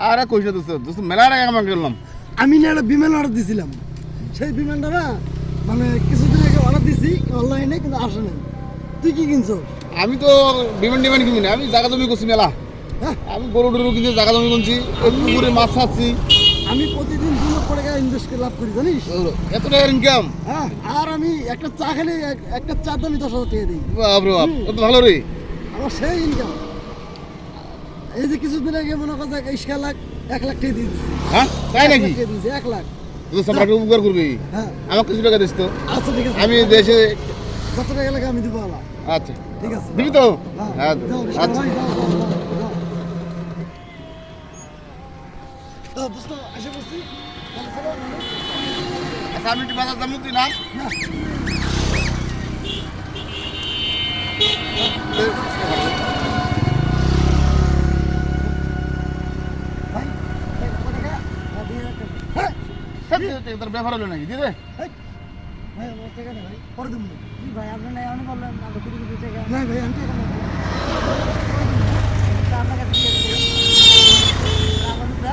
আরে কইছ দোস্ত দোস্ত মেলা টাকা কামাই করলাম। আমি না একটা বিমান অর্ডার দিছিলাম, সেই বিমানটা না মানে কিছুদিন আগে অর্ডার দিছি অনলাইনে, কিন্তু আসে নাই। তুই কি কিনছো? আমি তো বিমান টিমান কিনি না, আমি জায়গা জমি করছি মেলা। হ্যাঁ, আমি গরু টরু কিনছি, জায়গা জমি কিনছি, পুকুরে মাছ ছাড়ছি। আমি প্রতিদিন 2 লক্ষ টাকা ইনভেস্ট করে লাভ করি জানিস। এত টাকার ইনকাম? হ্যাঁ, আর আমি একটা চা খেলে একটা চা দামি 10,000 টাকা দিই। বাপরে বাপ, কত ভালো রে। আমার সেই ইনকাম। এই যে কিছুদিন আগে মনে কর 1 লাখ টাকা দিয়ে দিচ্ছি। হ্যাঁ তাই নাকি? 1 লাখ। দোস্ত আমাকে উপকার করবি, হ্যাঁ, আমাকে কিছু টাকা দিস তো। আচ্ছা ঠিক আছে, আমি দেশে যত টাকা লাগে আমি দিব। আলা আচ্ছা ঠিক আছে, দিবি তো? হ্যাঁ হ্যাঁ দাও, আচ্ছা। ভাই, দাও, দাও, দাও, দাও। দাও, দোস্ত, এসে বসছি। তাহলে চলো, আচ্ছা আমি একটু বাজার যাবো, তুই না? না, ভাই, কত টাকা? 2,000 টাকা। হ্যাঁ, তোর ব্যাপার হলো নাকি? দিয়ে দে। ভাই, আমার টাকা নেই ভাই, পরে দেবো। ভাই, আপনি নাই, আমি বললাম, না ভাই, আমি টাকা নেই।